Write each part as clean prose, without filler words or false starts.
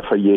FIA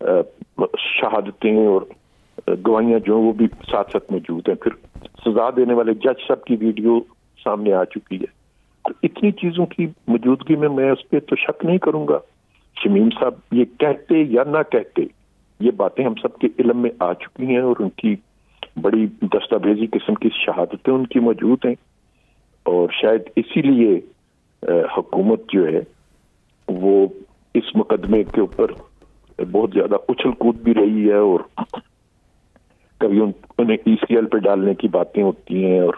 شہادتیں اور گواہیاں جو وہ بھی ساتھ ساتھ موجود ہیں. پھر سزا دینے والے جج صاحب کی ویڈیو سامنے آ چکی ہے. تو اتنی چیزوں کی موجودگی میں اس پہ تو شک نہیں کروں گا. شمیم صاحب یہ کہتے یا نہ کہتے، یہ باتیں ہم سب کے علم میں آ چکی ہیں اور ان کی بڑی دستاویزی قسم کی شہادتیں ان کی موجود ہیں. اور شاید اسی لیے حکومت جو ہے وہ اس مقدمے کے اوپر بہت زیادہ اچھل کود بھی رہی ہے، اور کبھی انہیں ECL پہ ڈالنے کی باتیں ہوتی ہیں اور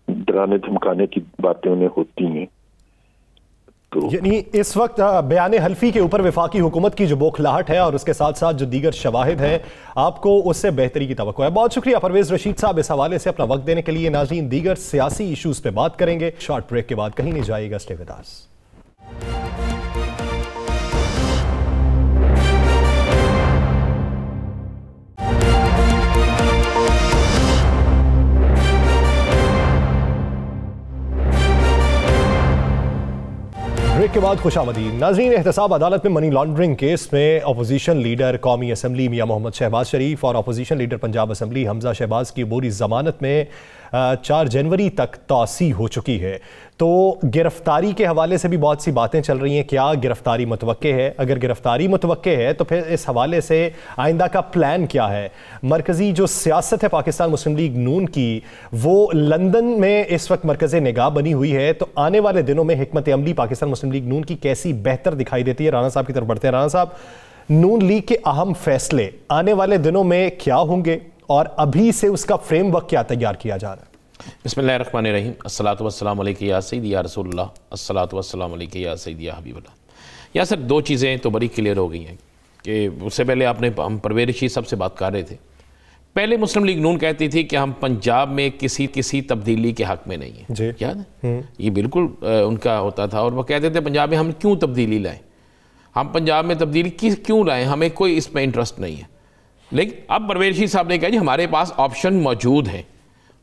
ڈرانے دھمکانے کی باتیں انہیں ہوتی ہیں. یعنی اس وقت بیان حلفی کے اوپر وفاقی حکومت کی جو بوکھلاہٹ ہے اور اس کے ساتھ ساتھ جو دیگر شواہد ہیں، آپ کو اس سے بہتری کی توقع ہے. بہت شکریہ پرویز رشید صاحب اس حوالے سے اپنا وقت دینے کے لیے. ناظرین، دیگر سیاسی ایشوز پہ بات کریں گے شارٹ بریک کے بعد. کہیں نہیں جائے گا، اسٹے ود اس. بریک کے بعد خوش آمدید. ناظرین، احتساب عدالت میں منی لانڈرنگ کیس میں اپوزیشن لیڈر قومی اسمبلی میاں محمد شہباز شریف اور اپوزیشن لیڈر پنجاب اسمبلی حمزہ شہباز کی عبوری ضمانت میں 4 جنوری تک توسیع ہو چکی ہے. تو گرفتاری کے حوالے سے بھی بہت سی باتیں چل رہی ہیں. کیا گرفتاری متوقع ہے؟ اگر گرفتاری متوقع ہے تو پھر اس حوالے سے آئندہ کا پلان کیا ہے؟ مرکزی جو سیاست ہے پاکستان مسلم لیگ نون کی، وہ لندن میں اس وقت مرکز نگاہ بنی ہوئی ہے. تو آنے والے دنوں میں حکمت عملی پاکستان مسلم لیگ نون کی کیسی بہتر دکھائی دیتی ہے؟ رانا صاحب کی طرف بڑھتے ہیں. رانا صاحب، نون لیگ کے اہم فیصلے آنے والے دنوں میں کیا ہوں گے اور ابھی سے اس کا فریم ورک کیا تیار کیا جا رہا ہے؟ بسم اللہ الرحمن الرحیم. الصلاۃ والسلام علیک یا سیدی یا رسول اللہ. الصلاۃ والسلام علیک یا سیدی یا حبیب اللہ. یا سر 2 چیزیں تو بڑی کلیئر ہو گئی ہیں کہ اس سے پہلے ہم پرویز رشید صاحب سے بات کر رہے تھے. پہلے مسلم لیگ نون کہتی تھی کہ ہم پنجاب میں کسی تبدیلی کے حق میں نہیں ہیں. جی یاد ہے؟ یہ بالکل ان کا ہوتا تھا. اور وہ کہتے تھے پنجاب میں ہم کیوں تبدیلی لائیں، ہم پنجاب میں تبدیلی کیوں لائیں، ہمیں کوئی اس میں انٹرسٹ نہیں ہے. لیکن اب پرویز رشید صاحب نے کہا جی ہمارے پاس آپشن موجود ہیں.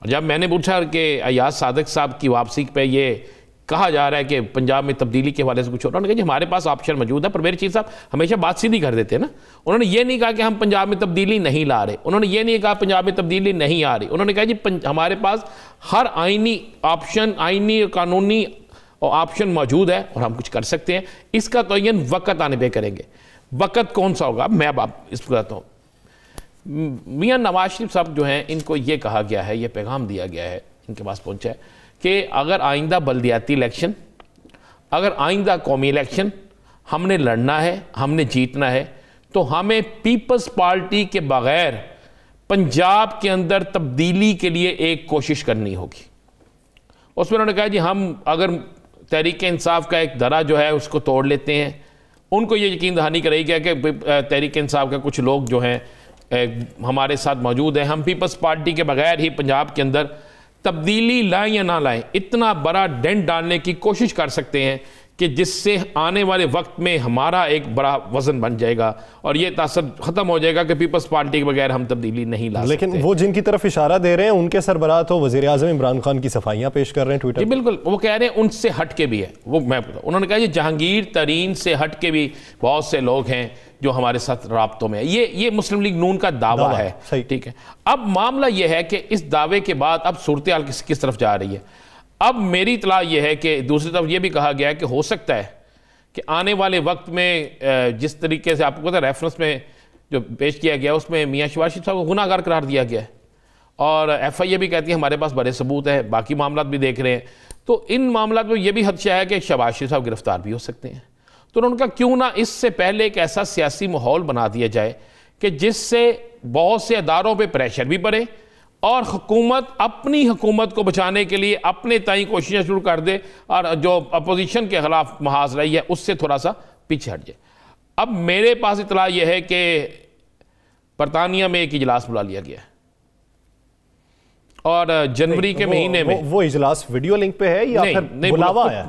اور جب میں نے پوچھا کہ ایاز صادق صاحب کی واپسی پہ یہ کہا جا رہا ہے کہ پنجاب میں تبدیلی کے حوالے سے کچھ ہو رہا ہے، انہوں نے کہا جی ہمارے پاس آپشن موجود ہے. پرویز رشید صاحب ہمیشہ بات سیدھی کر دیتے ہیں نا. انہوں نے یہ نہیں کہا کہ ہم پنجاب میں تبدیلی نہیں لا رہے، انہوں نے یہ نہیں کہا پنجاب میں تبدیلی نہیں آ رہی. انہوں نے کہا جی ہمارے پاس ہر آئینی آپشن، آئینی قانونی آپشن موجود ہے اور ہم کچھ کر سکتے ہیں. اس کا تعین وقت آنے پہ کریں گے. وقت کون سا ہوگا میں اب اس کو کہتا ہوں. میاں نواز شریف صاحب جو ہیں ان کو یہ کہا گیا ہے، یہ پیغام دیا گیا ہے، ان کے پاس پہنچا ہے کہ اگر آئندہ بلدیاتی الیکشن، اگر آئندہ قومی الیکشن ہم نے لڑنا ہے، ہم نے جیتنا ہے، تو ہمیں پیپلز پارٹی کے بغیر پنجاب کے اندر تبدیلی کے لیے ایک کوشش کرنی ہوگی. اس میں انہوں نے کہا جی ہم اگر تحریک انصاف کا ایک درہ جو ہے اس کو توڑ لیتے ہیں، ان کو یہ یقین دہانی کرائی گیا کہ تحریک انصاف کے کچھ لوگ جو ہیں ہمارے ساتھ موجود ہیں، ہم پیپلز پارٹی کے بغیر ہی پنجاب کے اندر تبدیلی لائیں یا نہ لائیں اتنا بڑا ڈینٹ ڈالنے کی کوشش کر سکتے ہیں کہ جس سے آنے والے وقت میں ہمارا ایک بڑا وزن بن جائے گا اور یہ تاثر ختم ہو جائے گا کہ پیپلز پارٹی کے بغیر ہم تبدیلی نہیں لا سکتے. لیکن وہ جن کی طرف اشارہ دے رہے ہیں ان کے سربراہ تو وزیر اعظم عمران خان کی صفائیاں پیش کر رہے ہیں ٹویٹر. جی بالکل، وہ کہہ رہے ہیں ان سے ہٹ کے بھی ہے. وہ میں انہوں نے کہا یہ جہانگیر ترین سے ہٹ کے بھی بہت سے لوگ ہیں جو ہمارے ساتھ رابطوں میں. یہ مسلم لیگ نون کا دعویٰ ہے. ٹھیک ہے، اب معاملہ یہ ہے کہ اس دعوے کے بعد اب صورتحال کس طرف جا رہی ہے. اب میری اطلاع یہ ہے کہ دوسری طرف یہ بھی کہا گیا ہے کہ ہو سکتا ہے کہ آنے والے وقت میں جس طریقے سے آپ کو پتہ ریفرنس میں جو پیش کیا گیا اس میں میاں شہباز شریف صاحب کو گناہ گار قرار دیا گیا ہے اور ایف آئی اے بھی کہتی ہے ہمارے پاس بڑے ثبوت ہے، باقی معاملات بھی دیکھ رہے ہیں. تو ان معاملات میں یہ بھی خدشہ ہے کہ شہباز شریف صاحب گرفتار بھی ہو سکتے ہیں. تو انہوں نے کہا کیوں نہ اس سے پہلے ایک ایسا سیاسی ماحول بنا دیا جائے کہ جس سے بہت سے اداروں پہ پریشر بھی پڑے اور حکومت اپنی حکومت کو بچانے کے لیے اپنے تائیں کوششیں شروع کر دے اور جو اپوزیشن کے خلاف محاذ رہی ہے اس سے تھوڑا سا پیچھے ہٹ جائے. اب میرے پاس اطلاع یہ ہے کہ برطانیہ میں ایک اجلاس بلا لیا گیا ہے اور جنوری کے مہینے میں وہ اجلاس ویڈیو لنک پہ ہے یا پھر بلاوا آیا؟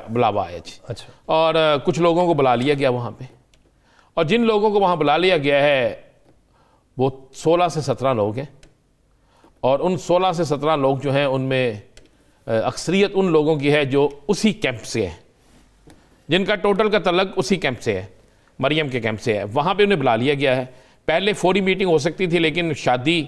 بلاوا آیا جی. اچھا. اور کچھ لوگوں کو بلا لیا گیا وہاں پہ اور جن لوگوں کو وہاں بلا لیا گیا ہے وہ 16 سے 17 لوگ ہیں اور ان 16 سے 17 لوگ جو ہیں ان میں اکثریت ان لوگوں کی ہے جو اسی کیمپ سے ہیں، جن کا ٹوٹل کا تعلق اسی کیمپ سے ہے. مریم کے کیمپ سے ہے, وہاں پہ انہیں بلا لیا گیا ہے. پہلے فوری میٹنگ ہو سکتی تھی لیکن شادی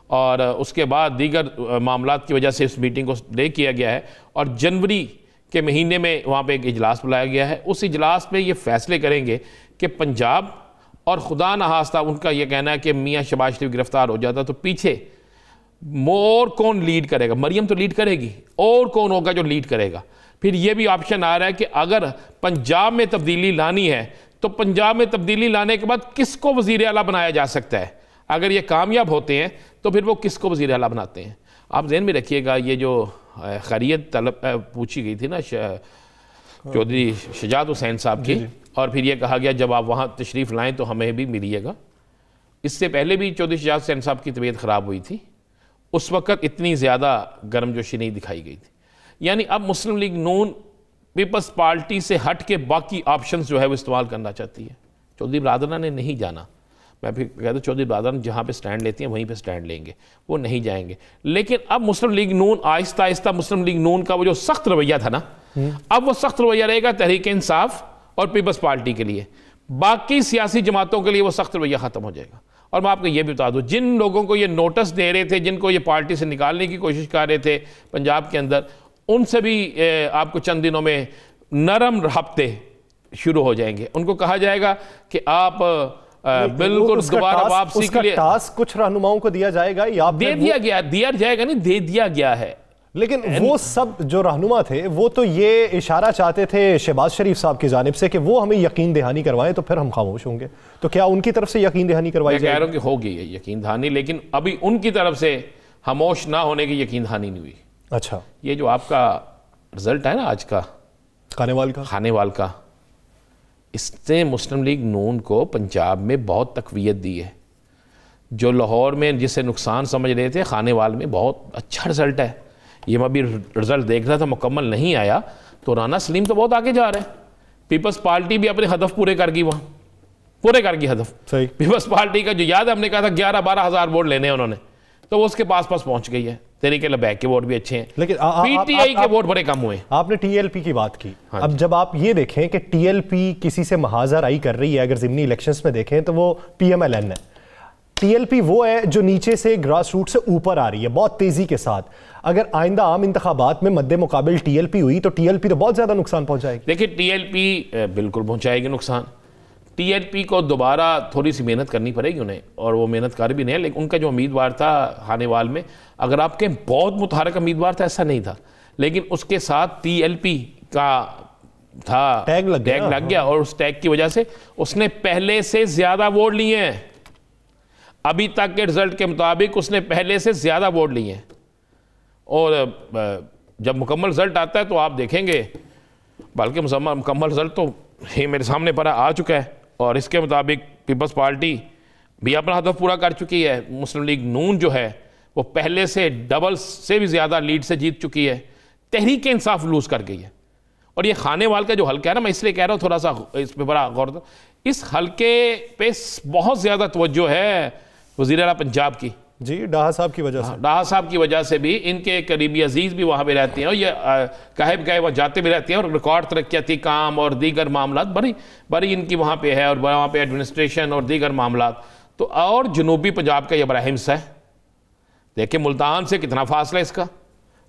اور اس کے بعد دیگر معاملات کی وجہ سے اس میٹنگ کو ڈے کیا گیا ہے, اور جنوری کے مہینے میں وہاں پہ ایک اجلاس بلایا گیا ہے. اس اجلاس میں یہ فیصلے کریں گے کہ پنجاب, اور خدا نخواستہ ان کا یہ کہنا ہے کہ میاں شہباز شریف گرفتار ہو جاتا تو پیچھے اور کون لیڈ کرے گا. مریم تو لیڈ کرے گی, اور کون ہوگا جو لیڈ کرے گا. پھر یہ بھی آپشن آ رہا ہے کہ اگر پنجاب میں تبدیلی لانی ہے تو پنجاب میں تبدیلی لانے کے بعد کس کو وزیر اعلیٰ بنایا جا سکتا ہے. اگر یہ کامیاب ہوتے ہیں تو پھر وہ کس کو وزیر اعلیٰ بناتے ہیں. آپ ذہن میں رکھیے گا, یہ جو خیریت طلب پوچھی گئی تھی نا چودھری شجاعت حسین صاحب کی, اور پھر یہ کہا گیا جب آپ وہاں تشریف لائیں تو ہمیں بھی ملیے گا. اس سے پہلے بھی چودھری شجاعت حسین صاحب کی طبیعت خراب ہوئی تھی, اس وقت اتنی زیادہ گرم جوشی نہیں دکھائی گئی تھی. یعنی اب مسلم لیگ نون پیپلز پارٹی سے ہٹ کے باقی آپشنز جو ہے وہ استعمال کرنا چاہتی ہے. چودھری برادران نے نہیں جانا. میں پھر کہتا ہوں چودھری برادران جہاں پہ سٹینڈ لیتی ہیں وہیں پہ سٹینڈ لیں گے, وہ نہیں جائیں گے. لیکن اب مسلم لیگ نون آہستہ آہستہ مسلم لیگ نون کا وہ جو سخت رویہ تھا نا, اب وہ سخت رویہ رہے گا تحریک انصاف اور پیپلز پارٹی کے لیے. باقی سیاسی جماعتوں کے لیے وہ سخت رویہ ختم ہو جائے گا. اور میں آپ کو یہ بھی بتا دوں, جن لوگوں کو یہ نوٹس دے رہے تھے, جن کو یہ پارٹی سے نکالنے کی کوشش کر رہے تھے پنجاب کے اندر, ان سے بھی آپ کو چند دنوں میں نرم رابطے شروع ہو جائیں گے. ان کو کہا جائے گا کہ آپ بالکل دوبارہ واپسی کے لیے ٹاسک کچھ رہنماؤں کو دیا جائے گا, یا دے دیا گیا ہے. لیکن وہ سب جو رہنما تھے وہ تو یہ اشارہ چاہتے تھے شہباز شریف صاحب کی جانب سے کہ وہ ہمیں یقین دہانی کروائیں تو پھر ہم خاموش ہوں گے. تو کیا ان کی طرف سے یقین دہانی کروائی جائے؟ میں کہہ رہا ہوں کہ ہوگی یہ یقین دہانی, لیکن ابھی ان کی طرف سے خاموش نہ ہونے کی یقین دہانی نہیں ہوئی. اچھا, یہ جو آپ کا رزلٹ ہے نا آج کا خانیوال کا, اس نے مسلم لیگ نون کو پنجاب میں بہت تقویت دی ہے. جو لاہور میں جسے نقصان سمجھ رہے تھے, خانیوال میں بہت اچھا رزلٹ ہے. یہ میں ابھی رزلٹ دیکھ رہا تھا, مکمل نہیں آیا تو رانا سلیم تو بہت آگے جا رہے ہیں. پیپلز پارٹی بھی اپنے ہدف پورے کر گئی, وہاں پورے کر گئی ہدف. پیپلز پارٹی کا جو یاد ہے ہم نے کہا تھا 11-12 ہزار ووٹ لینے ہیں انہوں نے, تو وہ اس کے پاس پہنچ گئی ہے. تحریک لبیک کے ووٹ بھی اچھے ہیں, لیکن پی ٹی آئی کے ووٹ بڑے کم ہوئے. آپ نے ٹی ایل پی کی بات کی. اب جب آپ یہ دیکھیں کہ ٹی ایل پی کسی سے محاذ رائی کر رہی ہے, اگر ضمنی الیکشنز میں دیکھیں تو وہ پی ایم ایل این ہے. ٹی ایل پی وہ ہے جو نیچے سے گراس روٹ سے اوپر آ رہی ہے بہت تیزی کے ساتھ. اگر آئندہ عام انتخابات میں مد مقابل ٹی ایل پی ہوئی تو ٹی ایل پی تو بہت زیادہ نقصان پہنچائے گی. دیکھیں ٹی ایل پی بالکل پہنچائے گی نقصان. ٹی ایل پی کو دوبارہ تھوڑی سی محنت کرنی پڑے گی انہیں, اور وہ محنت کر بھی نہیں ہے. لیکن ان کا جو امیدوار تھا خانیوال میں, اگر آپ کے بہت متحرک امیدوار تھا ایسا نہیں تھا, لیکن اس کے ساتھ ٹی ایل پی کا تھا ٹیگ لگ گیا, اور اس ٹیگ کی وجہ سے اس نے پہلے سے زیادہ ووٹ لیے ہیں. ابھی تک کے رزلٹ کے مطابق اس نے پہلے سے زیادہ ووٹ لیے ہیں. اور جب مکمل رزلٹ آتا ہے تو آپ دیکھیں گے, بلکہ مکمل رزلٹ تو ہی میرے سامنے پڑا آ چکا ہے, اور اس کے مطابق پیپلز پارٹی بھی اپنا ہدف پورا کر چکی ہے. مسلم لیگ نون جو ہے وہ پہلے سے ڈبل سے بھی زیادہ لیڈ سے جیت چکی ہے. تحریک انصاف لوز کر گئی ہے. اور یہ خانیوال کا جو حلقہ ہے نا, میں اس لیے کہہ رہا ہوں تھوڑا سا اس پہ بڑا غور دو, اس حلقے پہ بہت زیادہ توجہ ہے وزیر اعلیٰ پنجاب کی. جی, ڈاہا صاحب کی وجہ سے. ڈاہا صاحب کی وجہ سے بھی, ان کے قریبی عزیز بھی وہاں پہ رہتے ہیں, اور یہ کہے وہ جاتے بھی رہتے ہیں, اور ریکارڈ ترقیاتی کام اور دیگر معاملات بڑی ان کی وہاں پہ ہے, اور وہاں پہ ایڈمنسٹریشن اور دیگر معاملات. تو اور جنوبی پنجاب کا یہ بڑا حصہ ہے. دیکھیں ملتان سے کتنا فاصلہ ہے اس کا,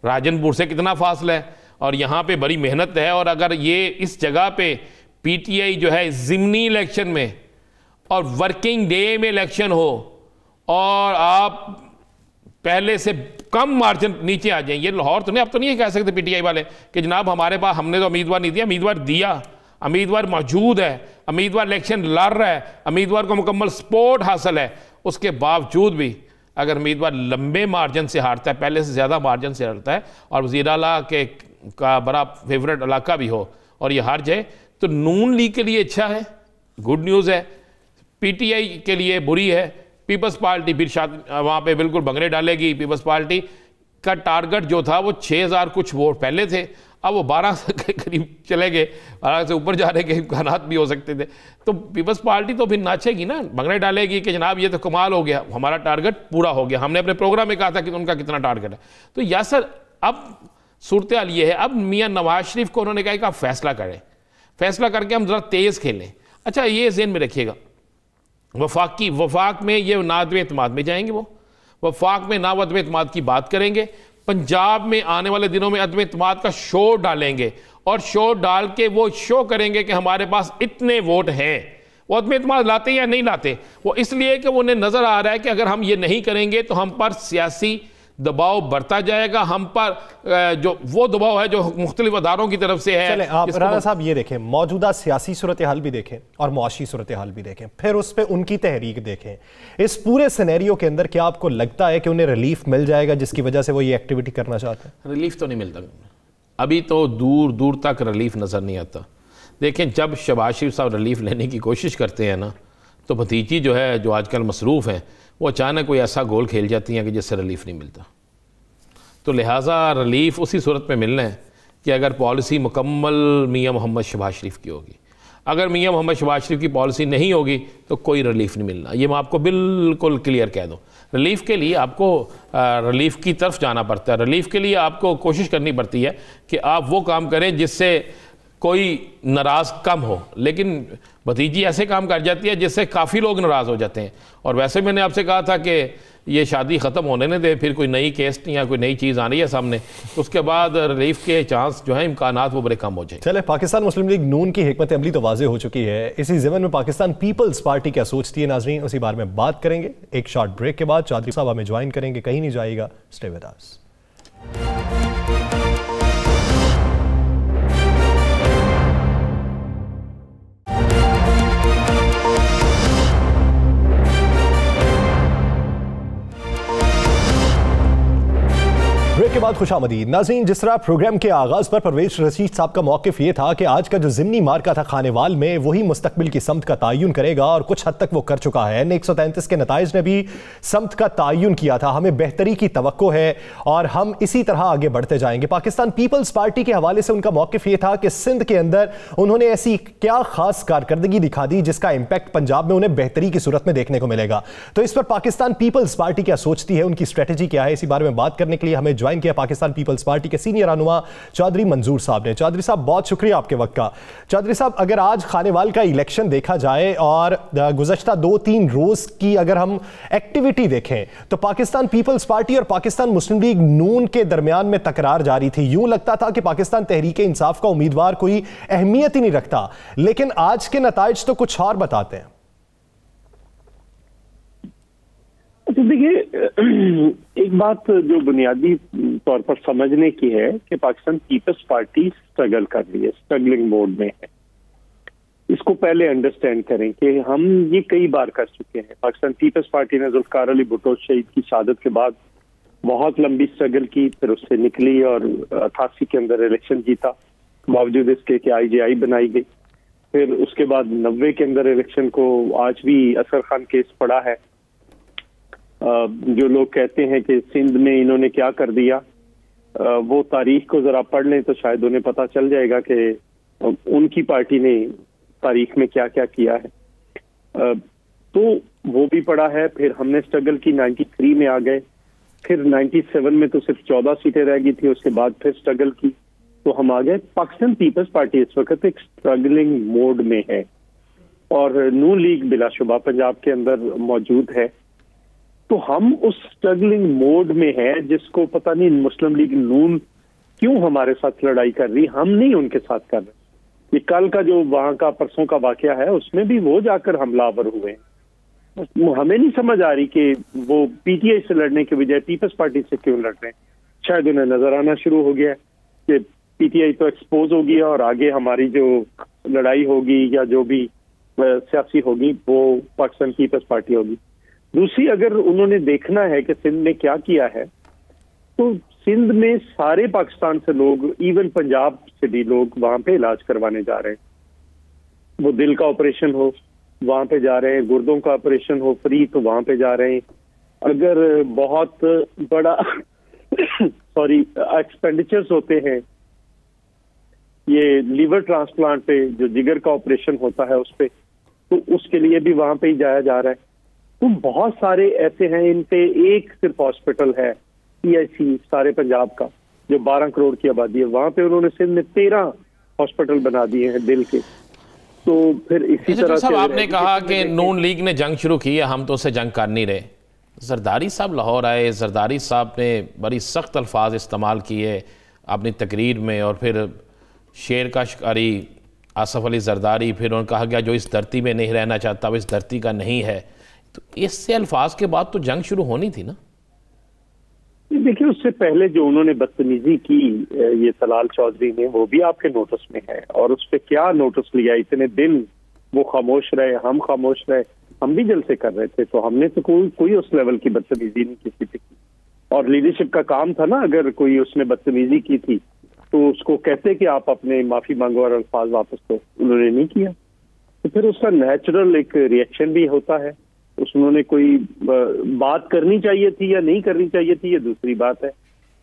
راجن پور سے کتنا فاصلہ ہے, اور یہاں پہ بڑی محنت ہے. اور اگر یہ اس جگہ پہ پی ٹی آئی جو ہے ضمنی الیکشن میں اور ورکنگ ڈے میں الیکشن ہو, اور آپ پہلے سے کم مارجن نیچے آ جائیں, یہ لاہور تو نہیں, اب تو نہیں کہہ سکتے پی ٹی آئی والے کہ جناب ہمارے پاس ہم نے تو امیدوار نہیں دیا. امیدوار دیا, امیدوار موجود ہے, امیدوار الیکشن لڑ رہا ہے, امیدوار کو مکمل سپورٹ حاصل ہے. اس کے باوجود بھی اگر امیدوار لمبے مارجن سے ہارتا ہے, پہلے سے زیادہ مارجن سے ہارتا ہے, اور وزیر اعلیٰ کا بڑا فیورٹ علاقہ بھی ہو, اور یہ ہار جائے, تو نون لیگ کے لیے اچھا ہے, گڈ نیوز ہے. پی ٹی آئی کے لیے بری ہے. پیپلز پارٹی پھر وہاں پہ بالکل بنگڑے ڈالے گی. پیپلز پارٹی کا ٹارگٹ جو تھا وہ 6000 کچھ ووٹ پہلے تھے, اب وہ 12 کے قریب چلے گئے, 12 سے اوپر جانے کے امکانات بھی ہو سکتے تھے. تو پیپلز پارٹی تو پھر ناچے گی نا, بنگڑے ڈالے گی کہ جناب یہ تو کمال ہو گیا, ہمارا ٹارگٹ پورا ہو گیا. ہم نے اپنے پروگرام میں کہا تھا کہ ان کا کتنا ٹارگٹ ہے. تو یاسر اب صورتحال یہ ہے, اب میاں نواز شریف کو انہوں نے کہا کہ آپ فیصلہ کریں, فیصلہ کر کے ہم ذرا تیز کھیلیں. اچھا یہ ذہن میں رکھیے گا، وفاق میں یہ نعدم اعتماد میں جائیں گے، وہ وفاق میں عدم اعتماد کی بات کریں گے، پنجاب میں آنے والے دنوں میں عدم اعتماد کا شور ڈالیں گے، اور شور ڈال کے وہ شو کریں گے کہ ہمارے پاس اتنے ووٹ ہیں۔ وہ عدم اعتماد لاتے یا نہیں لاتے، وہ اس لیے کہ انہیں نظر آ رہا ہے کہ اگر ہم یہ نہیں کریں گے تو ہم پر سیاسی دباؤ بڑھتا جائے گا، ہم پر جو وہ دباؤ ہے جو مختلف اداروں کی طرف سے ہے۔ چلیں آپ رانا صاحب یہ دیکھیں، موجودہ سیاسی صورتحال بھی دیکھیں اور معاشی صورتحال بھی دیکھیں، پھر اس پہ ان کی تحریک دیکھیں، اس پورے سینیریو کے اندر کیا آپ کو لگتا ہے کہ انہیں ریلیف مل جائے گا جس کی وجہ سے وہ یہ ایکٹیویٹی کرنا چاہتے ہیں؟ ریلیف تو نہیں ملتا، ابھی تو دور دور تک ریلیف نظر نہیں آتا۔ دیکھیں جب شہباز شریف صاحب ریلیف لینے کی کوشش کرتے ہیں نا، تو بھتیجی جو ہے جو آج کل مصروف ہیں وہ اچانک کوئی ایسا گول کھیل جاتی ہیں کہ جس سے ریلیف نہیں ملتا۔ تو لہٰذا ریلیف اسی صورت میں ملنا ہے کہ اگر پالیسی مکمل میاں محمد شہباز شریف کی ہوگی۔ اگر میاں محمد شہباز شریف کی پالیسی نہیں ہوگی تو کوئی ریلیف نہیں ملنا، یہ میں آپ کو بالکل کلیئر کہہ دوں۔ ریلیف کے لیے آپ کو ریلیف کی طرف جانا پڑتا ہے، ریلیف کے لیے آپ کو کوشش کرنی پڑتی ہے کہ آپ وہ کام کریں جس سے کوئی ناراض کم ہو، لیکن بھتیجی ایسے کام کر جاتی ہے جس سے کافی لوگ ناراض ہو جاتے ہیں۔ اور ویسے میں نے آپ سے کہا تھا کہ یہ شادی ختم ہونے نہ دے، پھر کوئی نئی کیس یا کوئی نئی چیز آ رہی ہے سامنے، اس کے بعد ریلیف کے چانس جو ہیں امکانات وہ بڑے کم ہو جائیں۔ چلے پاکستان مسلم لیگ نون کی حکمت عملی تو واضح ہو چکی ہے، اسی ضمن میں پاکستان پیپلز پارٹی کیا سوچتی ہے ناظرین، اسی بارے میں بات کریں گے ایک شارٹ بریک کے بعد۔ چودھری صاحب ہمیں جوائن کریں گے، کہیں نہیں جائے گا، اسٹے ود اس۔ بریک کے بعد خوش آمدید ناظرین۔ جس طرح پروگرام کے آغاز پر پرویز رشید صاحب کا موقف یہ تھا کہ آج کا جو ضمنی مارکا تھا خانیوال میں وہی مستقبل کی سمت کا تعین کرے گا، اور کچھ حد تک وہ کر چکا ہے۔ N133 کے نتائج نے بھی سمت کا تعین کیا تھا، ہمیں بہتری کی توقع ہے اور ہم اسی طرح آگے بڑھتے جائیں گے۔ پاکستان پیپلز پارٹی کے حوالے سے ان کا موقف یہ تھا کہ سندھ کے اندر انہوں نے ایسی کیا خاص کارکردگی دکھا دی جس کا امپیکٹ پنجاب میں انہیں بہتری کی صورت میں دیکھنے کو ملے گا۔ تو اس پر پاکستان پیپلز پارٹی کیا سوچتی ہے، ان کی اسٹریٹجی کیا ہے، اسی بارے میں بات کرنے کے لیے ہمیں جوائن کیا پاکستان پیپلز پارٹی کے سینئر رہنما چودھری منظور صاحب نے۔ چودھری صاحب بہت شکریہ آپ کے وقت کا۔ چودھری صاحب اگر آج خانیوال کا الیکشن دیکھا جائے اور گزشتہ 2-3 روز کی اگر ہم ایکٹیویٹی دیکھیں تو پاکستان پیپلز پارٹی اور پاکستان مسلم لیگ نون کے درمیان میں تکرار جاری تھی، یوں لگتا تھا کہ پاکستان تحریک انصاف کا امیدوار کوئی اہمیت ہی نہیں رکھتا، لیکن آج کے نتائج تو کچھ اور بتاتے ہیں۔ دیکھیے ایک بات جو بنیادی طور پر سمجھنے کی ہے کہ پاکستان پیپلز پارٹی اسٹرگل کر رہی ہے، اسٹرگلنگ موڈ میں ہے۔ اس کو پہلے انڈرسٹینڈ کریں کہ ہم یہ کئی بار کر چکے ہیں۔ پاکستان پیپلز پارٹی نے ذوالفقار علی بھٹو شہید کی شہادت کے بعد بہت لمبی اسٹرگل کی، پھر اس سے نکلی اور 88 کے اندر الیکشن جیتا، باوجود اس کے کہ IGI بنائی گئی۔ پھر اس کے بعد 90 کے اندر الیکشن کو آج بھی اصغر خان کیس پڑا ہے۔ جو لوگ کہتے ہیں کہ سندھ میں انہوں نے کیا کر دیا، وہ تاریخ کو ذرا پڑھ لیں تو شاید انہیں پتہ چل جائے گا کہ ان کی پارٹی نے تاریخ میں کیا کیا کیا ہے۔ تو وہ بھی پڑا ہے۔ پھر ہم نے اسٹرگل کی، 93 میں آ گئے، پھر 97 میں تو صرف 14 سیٹیں رہ گئی تھی، اس کے بعد پھر اسٹرگل کی تو ہم آ گئے۔ پاکستان پیپلز پارٹی اس وقت ایک اسٹرگلنگ موڈ میں ہے، اور نون لیگ بلا شبہ پنجاب کے اندر موجود ہے۔ تو ہم اس اسٹرگلنگ موڈ میں ہے جس کو پتہ نہیں مسلم لیگ نون کیوں ہمارے ساتھ لڑائی کر رہی، ہم نہیں ان کے ساتھ کر رہے۔ یہ کل کا جو وہاں کا پرسوں کا واقعہ ہے اس میں بھی وہ جا کر حملہ آور ہوئے ہیں۔ ہمیں نہیں سمجھ آ رہی کہ وہ PTI سے لڑنے کے بجائے پیپلز پارٹی سے کیوں لڑ رہے ہیں۔ شاید انہیں نظر آنا شروع ہو گیا ہے کہ PTI تو ایکسپوز ہو گیا اور آگے ہماری جو لڑائی ہوگی یا جو بھی سیاسی ہوگی وہ پاکستان پیپلز پارٹی ہوگی۔ دوسری، اگر انہوں نے دیکھنا ہے کہ سندھ میں کیا کیا ہے تو سندھ میں سارے پاکستان سے لوگ، ایون پنجاب سے بھی لوگ وہاں پہ علاج کروانے جا رہے ہیں۔ وہ دل کا آپریشن ہو وہاں پہ جا رہے ہیں، گردوں کا آپریشن ہو فری تو وہاں پہ جا رہے ہیں۔ اگر بہت بڑا ایکسپینڈیچرز ہوتے ہیں، یہ لیور ٹرانسپلانٹ پہ جو جگر کا آپریشن ہوتا ہے اس پہ، تو اس کے لیے بھی وہاں پہ ہی جایا جا رہا ہے۔ تو بہت سارے ایسے ہیں، ان پہ ایک صرف ہاسپٹل ہے PIC سارے پنجاب کا جو 12 کروڑ کی آبادی ہے، وہاں پہ انہوں نے سندھ میں 13 ہاسپٹل بنا دیے ہیں دل کے۔ تو پھر اسی طرح صاحب آپ نے کہا کہ نون لیگ نے جنگ شروع کی ہے، ہم تو اسے جنگ کر نہیں رہے. زرداری صاحب لاہور آئے، زرداری صاحب نے بڑی سخت الفاظ استعمال کیے اپنی تقریر میں، اور پھر شیر کا شکاری آصف علی زرداری، پھر انہوں نے کہا گیا جو اس دھرتی میں نہیں رہنا چاہتا وہ اس دھرتی کا نہیں ہے. تو اس سے الفاظ کے بعد تو جنگ شروع ہونی تھی نا؟ دیکھیں اس سے پہلے جو انہوں نے بدتمیزی کی یہ طلال چودھری نے، وہ بھی آپ کے نوٹس میں ہے، اور اس پہ کیا نوٹس لیا. اتنے دن وہ خاموش رہے، ہم خاموش رہے، ہم بھی جلسے کر رہے تھے، تو ہم نے تو کوئی اس لیول کی بدتمیزی نہیں کسی پہ کی. اور لیڈرشپ کا کام تھا نا، اگر کوئی اس نے بدتمیزی کی تھی تو اس کو کہتے کہ آپ اپنے معافی مانگو اور الفاظ واپس دو. انہوں نے نہیں کیا، تو پھر اس کا نیچرل ایک ریئیکشن بھی ہوتا ہے. انہوں نے کوئی بات کرنی چاہیے تھی یا نہیں کرنی چاہیے تھی، یہ دوسری بات ہے،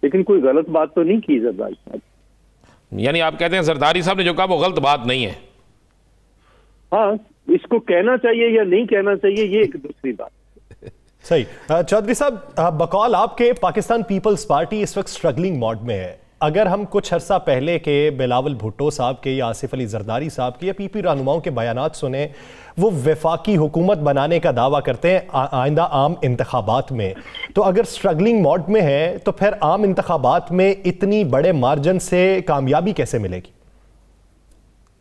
لیکن کوئی غلط بات تو نہیں کی زرداری صاحب. یعنی آپ کہتے ہیں زرداری صاحب نے جو کہا وہ غلط بات نہیں ہے؟ ہاں، اس کو کہنا چاہیے یا نہیں کہنا چاہیے یہ ایک دوسری بات. صحیح. چودھری صاحب، بقول آپ کے پاکستان پیپلز پارٹی اس وقت سٹرگلنگ موڈ میں ہے. اگر ہم کچھ عرصہ پہلے کے بلاول بھٹو صاحب کے یا آصف علی زرداری صاحب کے یا پی پی رہنماؤں کے بیانات سنیں، وہ وفاقی حکومت بنانے کا دعویٰ کرتے ہیں آئندہ عام انتخابات میں. تو اگر سٹرگلنگ موڈ میں ہے تو پھر عام انتخابات میں اتنی بڑے مارجن سے کامیابی کیسے ملے گی؟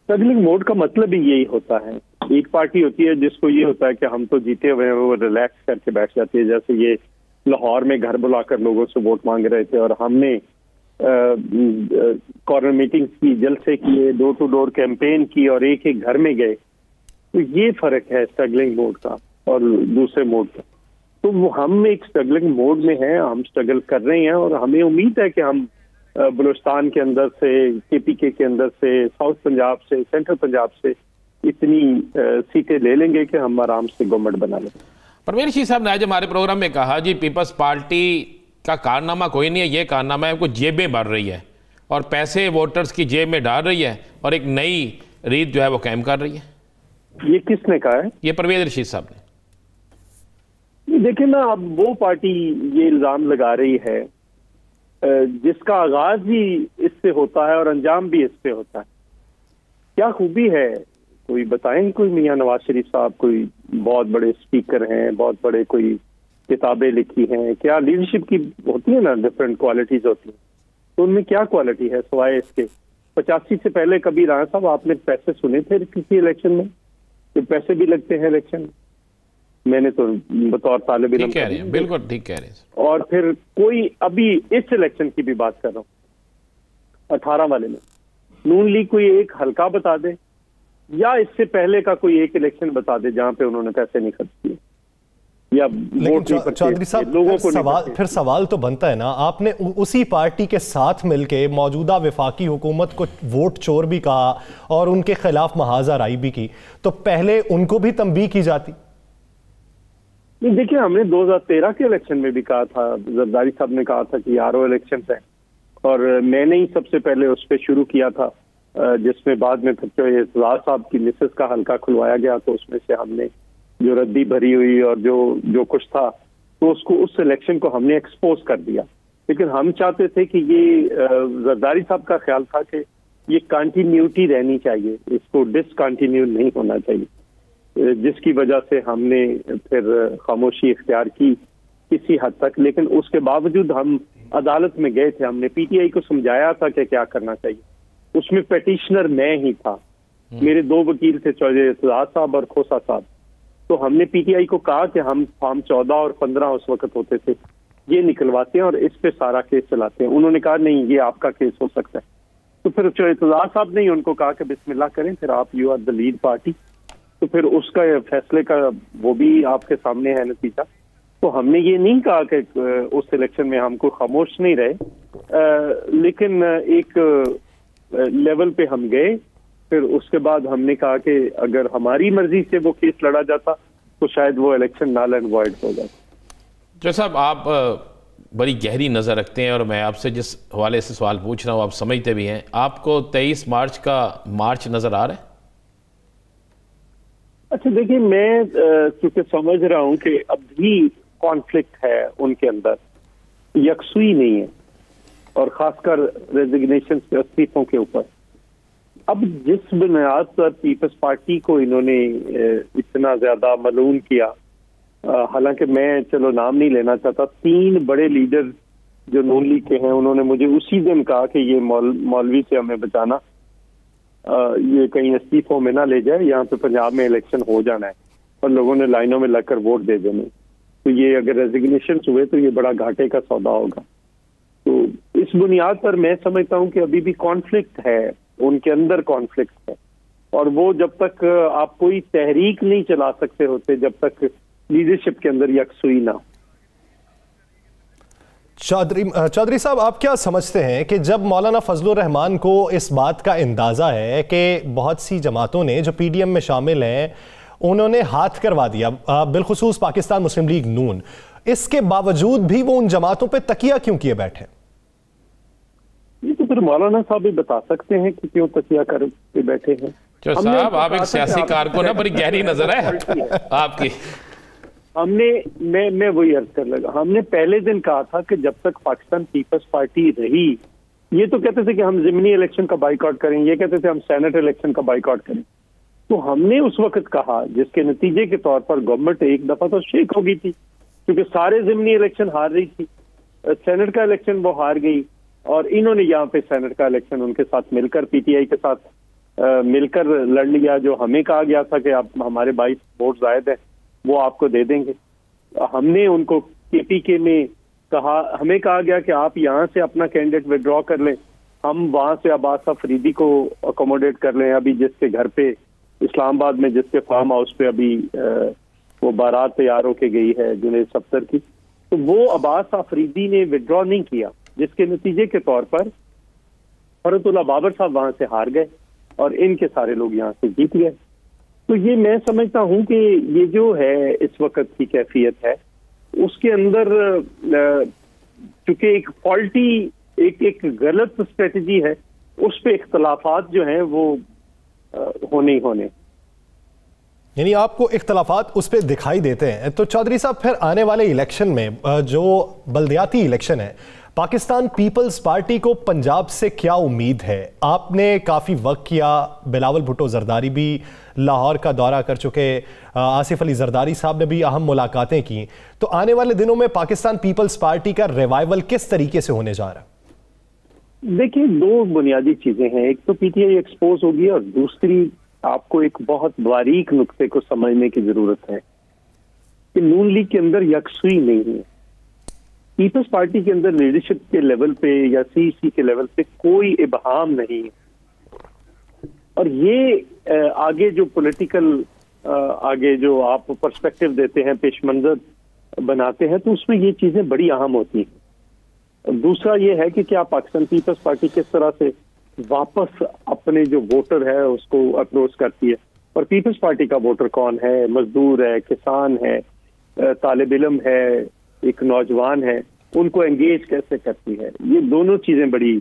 سٹرگلنگ موڈ کا مطلب ہی یہی ہوتا ہے. ایک پارٹی ہوتی ہے جس کو یہ ہوتا ہے کہ ہم تو جیتے ہوئے ہیں، وہ ریلیکس کر کے بیٹھ جاتی ہے. جیسے یہ لاہور میں گھر بلا کر لوگوں سے ووٹ مانگ رہے تھے، اور ہم نے کارنر میٹنگ کی، جلسے کیے، ڈور ٹو ڈور کیمپین کی، اور ایک ایک گھر میں گئے. تو یہ فرق ہے اسٹرگلنگ موڈ کا اور دوسرے موڈ کا. تو وہ ہم ایک اسٹرگلنگ موڈ میں ہیں، ہم اسٹرگل کر رہے ہیں، اور ہمیں امید ہے کہ ہم بلوچستان کے اندر سے، کے پی کے اندر سے، ساؤتھ پنجاب سے، سینٹرل پنجاب سے اتنی سیٹیں لے لیں گے کہ ہم آرام سے گورنمنٹ بنا لیں. پروین رشید صاحب نے آج ہمارے پروگرام میں کہا جی پیپلز پارٹی کا کارنامہ کوئی نہیں ہے، یہ کارنامہ ہے کو جیبیں بھر رہی ہے اور پیسے ووٹرز کی جیب میں ڈال رہی ہے اور ایک نئی ریت جو ہے وہ قائم کر رہی ہے. یہ کس نے کہا ہے؟ یہ پروین رشید صاحب نے. دیکھیں نا، اب وہ پارٹی یہ الزام لگا رہی ہے جس کا آغاز ہی اس سے ہوتا ہے اور انجام بھی اس سے ہوتا ہے. کیا خوبی ہے؟ کوئی بتائیں. کوئی میاں نواز شریف صاحب کوئی بہت بڑے اسپیکر ہیں، بہت بڑے کوئی کتابیں لکھی ہیں. کیا لیڈرشپ کی ہوتی ہے نا، ڈفرینٹ کوالٹیز ہوتی ہیں، تو ان میں کیا کوالٹی ہے سوائے اس کے؟ 85 سے پہلے کبھی رانا صاحب آپ نے پیسے سنے تھے کسی الیکشن میں؟ کہ پیسے بھی لگتے ہیں الیکشن میں. میں نے تو بطور طالب علم کہہ رہے ہیں، بالکل ٹھیک کہہ رہے ہیں. اور پھر کوئی ابھی اس الیکشن کی بھی بات کر رہا ہوں 18 والے میں، نون لیگ کوئی ایک حلقہ بتا دے یا اس سے پہلے کا کوئی ایک الیکشن بتا دے جہاں پہ انہوں نے پیسے نہیں خرچ کیے یا ووٹ نہیں. چودھری صاحب پھر سوال تو بنتا ہے نا، آپ نے اسی پارٹی کے ساتھ مل کے موجودہ وفاقی حکومت کو ووٹ چور بھی کہا اور ان کے خلاف محاذ آرائی بھی کی، تو پہلے ان کو بھی تنبیہ کی جاتی. دیکھیں، ہم نے 2013 کے الیکشن میں بھی کہا تھا، زرداری صاحب نے کہا تھا کہ آر او الیکشن ہے، اور میں نے ہی سب سے پہلے اس پہ شروع کیا تھا، جس میں بعد میں پھر اعتزاز صاحب کی مسز کا حلقہ کھلوایا گیا، تو اس میں سے ہم نے جو ردی بھری ہوئی اور جو کچھ تھا تو اس الیکشن کو ہم نے ایکسپوز کر دیا. لیکن ہم چاہتے تھے کہ یہ زرداری صاحب کا خیال تھا کہ یہ کنٹینیوٹی رہنی چاہیے، اس کو ڈسکنٹینیو نہیں ہونا چاہیے، جس کی وجہ سے ہم نے پھر خاموشی اختیار کی کسی حد تک. لیکن اس کے باوجود ہم عدالت میں گئے تھے، ہم نے پی ٹی آئی کو سمجھایا تھا کہ کیا کرنا چاہیے. اس میں پیٹیشنر میں ہی تھا، میرے 2 وکیل تھے، چودھری اعتزاز صاحب اور کھوسا صاحب. تو ہم نے پی ٹی آئی کو کہا کہ ہم فارم 14 اور 15 اس وقت ہوتے تھے، یہ نکلواتے ہیں اور اس پہ سارا کیس چلاتے ہیں. انہوں نے کہا نہیں، یہ آپ کا کیس ہو سکتا ہے. تو پھر اعتزاز صاحب نے ان کو کہا کہ بسم اللہ کریں، پھر آپ you are the lead party. تو پھر اس کا فیصلے کا وہ بھی آپ کے سامنے ہے نتیجہ. تو ہم نے یہ نہیں کہا کہ اس الیکشن میں ہم کو خاموش نہیں رہے، لیکن ایک لیول پہ ہم گئے. پھر اس کے بعد ہم نے کہا کہ اگر ہماری مرضی سے وہ کیس لڑا جاتا تو شاید وہ الیکشن نال اینڈ وائڈ ہو جاتا. جو صاحب آپ بڑی گہری نظر رکھتے ہیں، اور میں آپ سے جس حوالے سے سوال پوچھ رہا ہوں آپ سمجھتے بھی ہیں. آپ کو 23 مارچ کا مارچ نظر آ رہا ہے؟ اچھا دیکھیے، میں چونکہ سمجھ رہا ہوں کہ اب بھی کانفلکٹ ہے ان کے اندر، یکسوئی نہیں ہے، اور خاص کر ریزگنیشن استعفوں کے اوپر. اب جس بنیاد پر پیپلز پارٹی کو انہوں نے اتنا زیادہ ملعون کیا، حالانکہ میں چلو نام نہیں لینا چاہتا، 3 بڑے لیڈر جو نون لیگ کے ہیں انہوں نے مجھے اسی دن کہا کہ یہ مولوی سے ہمیں بچانا، یہ کہیں استعفوں میں نہ لے جائے، یہاں پہ پنجاب میں الیکشن ہو جانا ہے اور لوگوں نے لائنوں میں لگ کر ووٹ دے دینے، تو یہ اگر ریزگنیشن ہوئے تو یہ بڑا گھاٹے کا سودا ہوگا۔ تو اس بنیاد پر میں سمجھتا ہوں کہ ابھی بھی کانفلکٹ ہے، ان کے اندر کانفلکٹ ہے، اور وہ جب تک آپ کوئی تحریک نہیں چلا سکتے ہوتے جب تک لیڈرشپ کے اندر یکسوئی نہ ہو۔ چودھری صاحب، آپ کیا سمجھتے ہیں کہ جب مولانا فضل الرحمان کو اس بات کا اندازہ ہے کہ بہت سی جماعتوں نے جو پی ڈی ایم میں شامل ہیں انہوں نے ہاتھ کروا دیا، بالخصوص پاکستان مسلم لیگ نون، اس کے باوجود بھی وہ ان جماعتوں پہ تکیہ کیوں کیے بیٹھے؟ یہ تو پھر مولانا صاحب بھی بتا سکتے ہیں کہ کیوں تکیہ کر کے بیٹھے ہیں۔ صاحب آپ ایک سیاسی کارکن ہے، بڑی گہری نظر ہے آپ کی۔ ہم نے میں وہی عرض کر لگا، ہم نے پہلے دن کہا تھا کہ جب تک پاکستان پیپلز پارٹی رہی، یہ تو کہتے تھے کہ ہم ضمنی الیکشن کا بائیکاٹ کریں، یہ کہتے تھے ہم سینٹ الیکشن کا بائیکاٹ کریں، تو ہم نے اس وقت کہا، جس کے نتیجے کے طور پر گورنمنٹ ایک دفعہ تو شیک ہو گئی تھی، کیونکہ سارے ضمنی الیکشن ہار رہی تھی، سینٹ کا الیکشن وہ ہار گئی، اور انہوں نے یہاں پہ سینٹ کا الیکشن ان کے ساتھ مل کر پی ٹی آئی کے ساتھ مل کر لڑ لیا، جو ہمیں کہا گیا تھا کہ آپ ہمارے 22 ووٹ زائد ہیں وہ آپ کو دے دیں گے۔ ہم نے ان کو کے پی کے میں کہا، ہمیں کہا گیا کہ آپ یہاں سے اپنا کینڈیڈیٹ وڈرا کر لیں، ہم وہاں سے عباس فریدی کو اکوموڈیٹ کر لیں، ابھی جس کے گھر پہ اسلام آباد میں جس کے فارم ہاؤس پہ ابھی وہ بارات تیار ہو کے گئی ہے جنید صفدر کی، تو وہ عباس فریدی نے وڈرا نہیں کیا، جس کے نتیجے کے طور پر فرحت اللہ بابر صاحب وہاں سے ہار گئے اور ان کے سارے لوگ یہاں سے جیت گئے۔ تو یہ میں سمجھتا ہوں کہ یہ جو ہے اس وقت کی کیفیت ہے، اس کے اندر چونکہ ایک فالٹی ایک غلط اسٹریٹجی ہے، اس پہ اختلافات جو ہیں وہ ہونے ہی ہونے۔ یعنی آپ کو اختلافات اس پہ دکھائی دیتے ہیں۔ تو چودھری صاحب، پھر آنے والے الیکشن میں جو بلدیاتی الیکشن ہے، پاکستان پیپلز پارٹی کو پنجاب سے کیا امید ہے؟ آپ نے کافی وقت کیا، بلاول بھٹو زرداری بھی لاہور کا دورہ کر چکے، آصف علی زرداری صاحب نے بھی اہم ملاقاتیں کی، تو آنے والے دنوں میں پاکستان پیپلز پارٹی کا ریوائول کس طریقے سے ہونے جا رہا ہے؟ دیکھیں، 2 بنیادی چیزیں ہیں، ایک تو پی ٹی آئی ایکسپوز ہوگی، اور دوسری آپ کو ایک بہت باریک نقطے کو سمجھنے کی ضرورت ہے کہ نون لیگ کے اندر یکسوئی نہیں ہے۔ پیپلز پارٹی کے اندر لیڈرشپ کے لیول پہ یا سی سی کے لیول پہ کوئی ابہام نہیں ہے، اور یہ آگے جو پولیٹیکل آگے جو آپ پرسپیکٹو دیتے ہیں، پیش منظر بناتے ہیں، تو اس میں یہ چیزیں بڑی اہم ہوتی ہیں۔ دوسرا یہ ہے کہ کیا پاکستان پیپلز پارٹی کس طرح سے واپس اپنے جو ووٹر ہے اس کو اپروچ کرتی ہے، اور پیپلز پارٹی کا ووٹر کون ہے، مزدور ہے، کسان ہے، طالب علم ہے، ایک نوجوان ہے، ان کو انگیج کیسے کرتی ہے، یہ دونوں چیزیں بڑی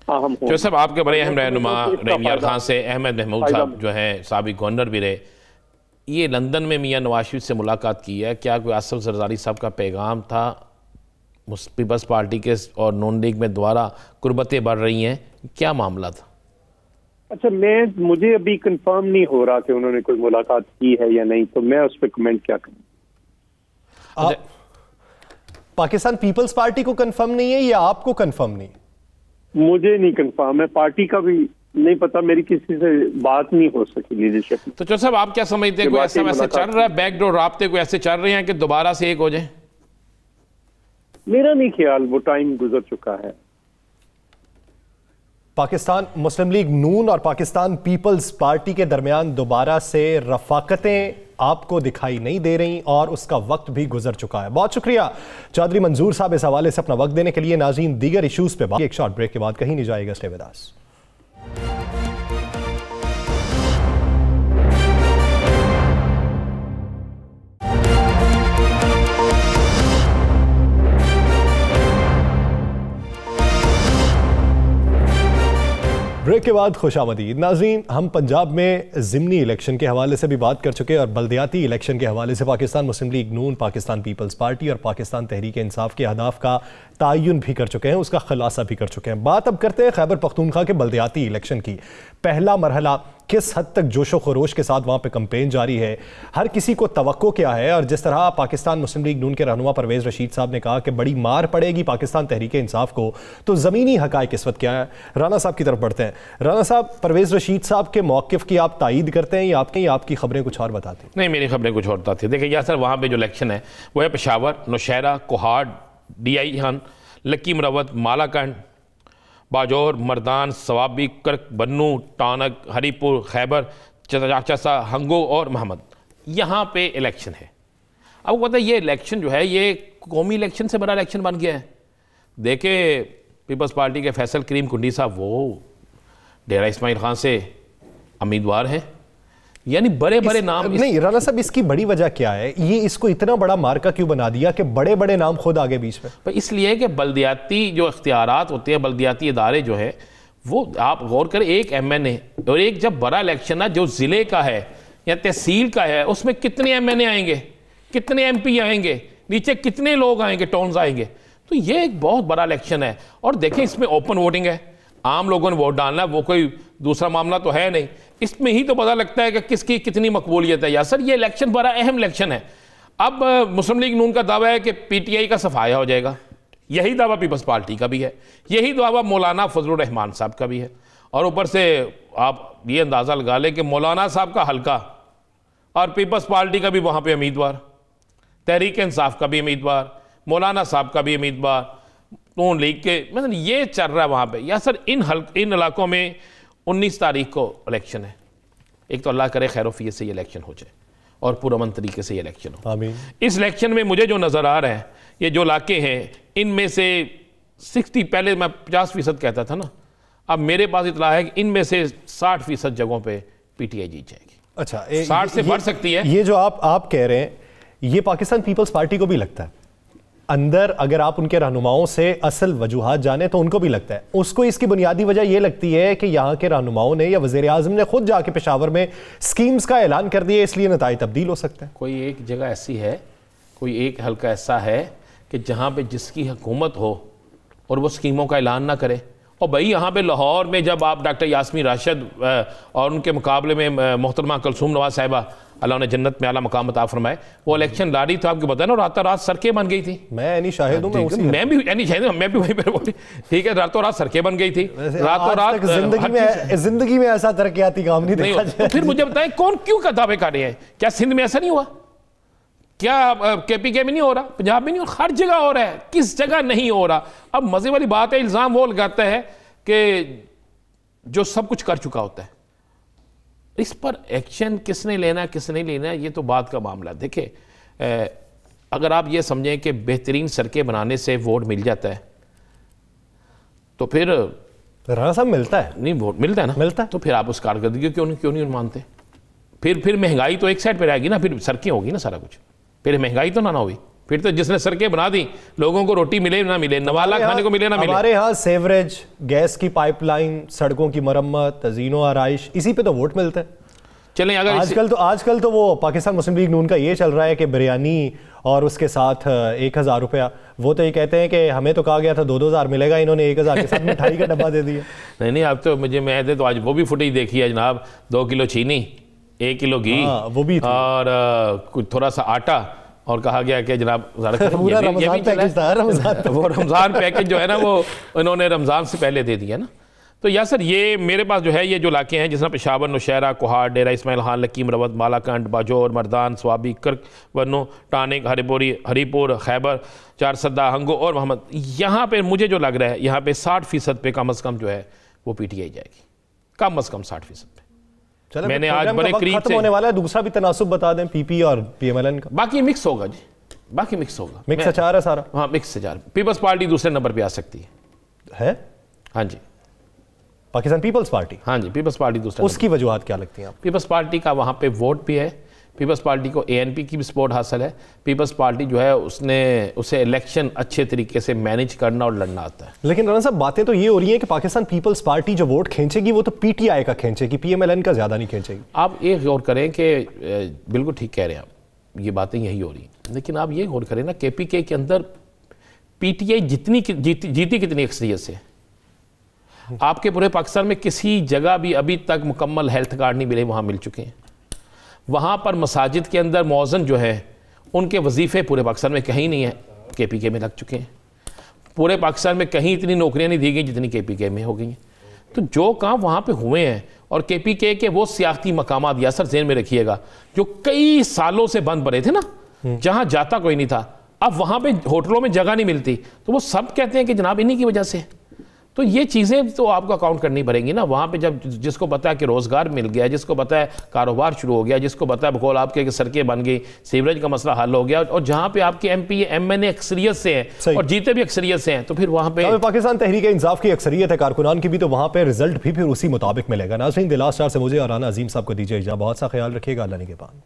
اہم ہوں۔ جو صاحب آپ کے بڑے اہم رہنما رحمیار خان سے احمد محمود صاحب جو ہیں سابق گورنر بھی رہے، یہ لندن میں میاں نواز شریف سے ملاقات کی ہے، کیا کوئی آصف زرداری صاحب کا پیغام تھا؟ پیپلز پارٹی کے اور نون لیگ میں دوبارہ قربتیں بڑھ رہی ہیں، کیا معاملہ تھا؟ اچھا، مجھے ابھی کنفرم نہیں ہو رہا کہ انہوں نے کوئی ملاقات کی ہے یا نہیں، تو میں اس پہ کمنٹ کیا کروں؟ پاکستان پیپلز پارٹی کو کنفرم نہیں ہے یا آپ کو کنفرم نہیں؟ مجھے نہیں کنفرم ہے، پارٹی کا بھی نہیں پتا، میری کسی سے بات نہیں ہو سکی لیڈرشپ۔ تو چودھری صاحب، آپ کیا سمجھتے ہیں، کوئی ایسا ویسے چل رہا ہے، بیک ڈور رابطے کوئی ایسے چل رہے ہیں کہ دوبارہ سے ایک ہو جائیں؟ میرا نہیں خیال، وہ ٹائم گزر چکا ہے۔ پاکستان مسلم لیگ نون اور پاکستان پیپلز پارٹی کے درمیان دوبارہ سے رفاقتیں آپ کو دکھائی نہیں دے رہی، اور اس کا وقت بھی گزر چکا ہے۔ بہت شکریہ چودھری منظور صاحب اس حوالے سے اپنا وقت دینے کے لیے۔ ناظرین، دیگر ایشوز پہ بات ایک شارٹ بریک کے بعد کہیں نہیں جائے گا، اسٹے ود اس۔ بریک کے بعد خوش آمدید ناظرین۔ ہم پنجاب میں ضمنی الیکشن کے حوالے سے بھی بات کر چکے، اور بلدیاتی الیکشن کے حوالے سے پاکستان مسلم لیگ نون، پاکستان پیپلز پارٹی اور پاکستان تحریک انصاف کے اہداف کا تعین بھی کر چکے ہیں, اس کا خلاصہ بھی کر چکے ہیں. بات اب کرتے ہیں خیبر پختونخوا کے بلدیاتی الیکشن کی. پہلا مرحلہ کس حد تک جوش و خروش کے ساتھ وہاں پہ کمپین جاری ہے, ہر کسی کو توقع کیا ہے, اور جس طرح پاکستان مسلم لیگ نون کے رہنما پرویز رشید صاحب نے کہا کہ بڑی مار پڑے گی پاکستان تحریک انصاف کو, تو زمینی حقائق اس وقت کیا ہے؟ رانا صاحب کی طرف بڑھتے ہیں. رانا صاحب, پرویز رشید صاحب کے موقف کی آپ تائید کرتے ہیں یا آپ کی خبریں کچھ اور بتاتی ہیں؟ نہیں, میری خبریں کچھ اور بتاتی ہیں. دیکھیں یاسر, وہاں پہ جو الیکشن ہے وہ ہے پشاور, نوشہرہ, کوہاڑ, ڈی آئی ہن, لکی مروت, مالاکنڈ, باجور, مردان, سوابی, کرک, بنو, ٹانک, ہری پور, خیبر, چچا, ہنگو اور محمد. یہاں پہ الیکشن ہے. اب پتہ ہے یہ الیکشن جو ہے یہ قومی الیکشن سے بڑا الیکشن بن گیا ہے. دیکھیں پیپلز پارٹی کے فیصل کریم کنڈی صاحب وہ ڈیرہ اسماعیل خان سے امیدوار ہیں, یعنی بڑے بڑے نام. نہیں رانا صاحب, اس کی بڑی وجہ کیا ہے؟ یہ اس کو اتنا بڑا مارکا کیوں بنا دیا کہ بڑے بڑے نام خود آگے بیچ میں؟ اس لیے کہ بلدیاتی جو اختیارات ہوتے ہیں, بلدیاتی ادارے جو ہیں, وہ آپ غور کریں, ایک ایم این اے اور ایک جب بڑا الیکشن ہے جو ضلع کا ہے یا تحصیل کا ہے, اس میں کتنے ایم این اے آئیں گے, کتنے ایم پی آئیں گے, نیچے کتنے لوگ آئیں گے, ٹاؤنز آئیں گے. تو یہ ایک بہت بڑا الیکشن ہے. اور دیکھیں اس میں اوپن ووٹنگ ہے, عام لوگوں نے ووٹ ڈالنا ہے, وہ کوئی دوسرا معاملہ تو ہے نہیں. اس میں ہی تو پتہ لگتا ہے کہ کس کی کتنی مقبولیت ہے. یاسر یہ الیکشن بڑا اہم الیکشن ہے. اب مسلم لیگ نون کا دعویٰ ہے کہ پی ٹی آئی کا صفایہ ہو جائے گا, یہی دعویٰ پیپلز پارٹی کا بھی ہے, یہی دعویٰ مولانا فضل الرحمان صاحب کا بھی ہے. اور اوپر سے آپ یہ اندازہ لگا لیں کہ مولانا صاحب کا حلقہ اور پیپلز پارٹی کا بھی وہاں پہ امیدوار, تحریک انصاف کا بھی امیدوار, مولانا صاحب کا بھی امیدوار, نون لیگ کے, مثلا یہ چل رہا ہے وہاں پہ. یا سر ان علاقوں میں 19 تاریخ کو الیکشن ہے. ایک تو اللہ کرے خیر و عافیت سے یہ الیکشن ہو جائے اور پرامن طریقے سے یہ الیکشن ہو. آمین. اس الیکشن میں مجھے جو نظر آ رہا ہے, یہ جو علاقے ہیں ان میں سے 60, پہلے میں 50% کہتا تھا نا, اب میرے پاس اطلاع ہے کہ ان میں سے 60% جگہوں پہ پی ٹی آئی جیت جائے گی. اچھا, 60 سے بڑھ سکتی ہے. یہ جو آپ کہہ رہے ہیں یہ پاکستان پیپلز پارٹی کو بھی لگتا ہے اندر, اگر آپ ان کے رہنماؤں سے اصل وجوہات جانیں تو ان کو بھی لگتا ہے. اس کو اس کی بنیادی وجہ یہ لگتی ہے کہ یہاں کے رہنماؤں نے یا وزیر اعظم نے خود جا کے پشاور میں سکیمز کا اعلان کر دیا, اس لیے نتائج تبدیل ہو سکتے ہیں. کوئی ایک جگہ ایسی ہے, کوئی ایک حلقہ ایسا ہے کہ جہاں پہ جس کی حکومت ہو اور وہ سکیموں کا اعلان نہ کرے. اور بھائی یہاں پہ لاہور میں جب آپ ڈاکٹر یاسمین راشد اور ان کے مقابلے میں محترمہ کلثوم نواز صاحبہ, اللہ نے جنت میں اعلیٰ مقام عطا فرمائے, وہ الیکشن لڑی تو آپ کو پتہ ہے نا, راتوں رات سڑکیں بن گئی تھی. میں اینی شاہد ہوں, میں بھی اینی شاہد ہوں, میں بھی وہیں پہ بولی, ٹھیک ہے, راتوں رات سڑکیں بن گئی تھی. راتوں رات زندگی میں ایسا ترقیاتی کام نہیں دیکھا. تو پھر مجھے بتائیں کون کیوں کا دعوے کر رہے ہیں؟ کیا سندھ میں ایسا نہیں ہوا؟ کیا کے پی کے میں نہیں ہو رہا؟ پنجاب میں نہیں ہو رہا؟ ہر جگہ ہو رہا ہے, کس جگہ نہیں ہو رہا؟ اب مزے والی بات ہے, الزام وہ لگاتا ہے کہ جو سب کچھ کر چکا ہوتا ہے. اس پر ایکشن کس نے لینا ہے کس نے لینا ہے, یہ تو بات کا معاملہ. دیکھیں اگر آپ یہ سمجھیں کہ بہترین سڑکیں بنانے سے ووٹ مل جاتا ہے تو پھر رانا صاحب ملتا ہے, نہیں ووٹ ملتا ہے نا, ملتا ہے, تو پھر آپ اس کارکردگی کیوں نہیں مانتے؟ پھر مہنگائی تو ایک سائڈ پہ رہے گی نا, پھر سڑکیں ہوگی نا سارا کچھ, پھر مہنگائی تو نہ ہوئی. پھر تو جس نے سڑکیں بنا دی, لوگوں کو روٹی ملے نہ ملے, نوالا کھانے کو ملے نہ ملے. ہمارے ہاں سیوریج, گیس کی پائپ لائن, سڑکوں کی مرمت, تزئین و آرائش, اسی پہ تو ووٹ ملتے ہیں. چلیں اگر آج کل تو وہ پاکستان مسلم لیگ نون کا یہ چل رہا ہے کہ بریانی اور اس کے ساتھ 1000 روپیہ, وہ تو یہ کہتے ہیں کہ ہمیں تو کہا گیا تھا 2000 ملے گا, انہوں نے 1000 کے ساتھ مٹھائی کا ڈبہ دے دیا. نہیں اب تو میں تو آج وہ بھی فوٹیج دیکھی ہے جناب, 2 کلو چینی, 1 کلو گھی, وہ بھی اور تھوڑا سا آٹا, اور کہا گیا کہ جناب وہ رمضان پیکج جو ہے نا وہ انہوں نے رمضان سے پہلے دے دیا نا. تو یاسر یہ میرے پاس جو ہے یہ جو علاقے ہیں جس میں پشاور, نوشہرہ, کوہاڑ, ڈیرہ اسماعیل خان, لکی مروت, مالاکنڈ, باجور, مردان, سوابی, کرک, ونو, ٹانک, ہری پور, خیبر, چارسدہ, ہنگو اور محمد, یہاں پہ مجھے جو لگ رہا ہے یہاں پہ 60% پہ کم از کم جو ہے وہ پی ٹی آئی جائے گی, کم از کم 60% پہ. میں نے آج بڑے قریب ختم ہونے والا ہے, دوسرا بھی تناسب بتا دیں پی پی اور پی ایم ایل این کا. باقی مکس ہوگا جی, باقی مکس ہوگا, مکس اچار ہے سارا. ہاں مکس اچار. پیپلز پارٹی دوسرے نمبر پہ آ سکتی ہے. ہاں جی, پاکستان پیپلز پارٹی. ہاں جی, پیپلز پارٹی دوسرا. اس کی وجوہات کیا لگتی ہیں آپ؟ پیپلز پارٹی کا وہاں پہ ووٹ بھی ہے, پیپلز پارٹی کو اے این پی کی بھی سپورٹ حاصل ہے. پیپلز پارٹی جو ہے اسے الیکشن اچھے طریقے سے مینیج کرنا اور لڑنا آتا ہے. لیکن رانا صاحب باتیں تو یہ ہو رہی ہیں کہ پاکستان پیپلز پارٹی جو ووٹ کھینچے گی وہ تو پی ٹی آئی کا کھینچے گی, پی ایم ایل این کا زیادہ نہیں کھینچے گی. آپ یہ غور کریں کہ بالکل ٹھیک کہہ رہے ہیں آپ, یہ باتیں یہی ہو رہی ہیں, لیکن آپ یہ غور کریں نا کے پی کے اندر پی ٹی آئی جیتی کتنی اکثریت سے؟ آپ کے پورے پاکستان میں کسی جگہ بھی ابھی تک مکمل ہیلتھ کارڈ نہیں ملے، وہاں مل چکے ہیں۔ وہاں پر مساجد کے اندر مؤذن جو ہے ان کے وظیفے پورے پاکستان میں کہیں نہیں ہیں، کے پی کے میں لگ چکے ہیں۔ پورے پاکستان میں کہیں اتنی نوکریاں نہیں دی گئی جتنی کے پی کے میں ہو گئی ہیں۔ تو جو کام وہاں پہ ہوئے ہیں، اور کے پی کے وہ سیاسی مقامات، یاسر ذہن میں رکھیے گا، جو کئی سالوں سے بند پڑے تھے نا، جہاں جاتا کوئی نہیں تھا، اب وہاں پہ ہوٹلوں میں جگہ نہیں ملتی، تو وہ سب کہتے ہیں کہ جناب انہی کی وجہ سے۔ تو یہ چیزیں تو آپ کو اکاؤنٹ کرنی پڑیں گی نا۔ وہاں پہ جب جس کو پتا ہے کہ روزگار مل گیا، جس کو پتا ہے کاروبار شروع ہو گیا، جس کو پتا ہے بقول آپ کے سڑکیں بن گئی، سیوریج کا مسئلہ حل ہو گیا، اور جہاں پہ آپ کے ایم پی ایم این اے اکثریت سے ہیں اور جیتے بھی اکثریت سے ہیں، تو پھر وہاں پہ پاکستان تحریک انصاف کی اکثریت ہے کارکنان کی بھی، تو وہاں پہ رزلٹ بھی پھر اسی مطابق ملے گا۔ ناظرین، دی لاسٹ آور سے مجھے اور رانا عظیم صاحب کو دیجیے اجازت۔ بہت سا خیال رکھیے گا، اللہ نگہبان۔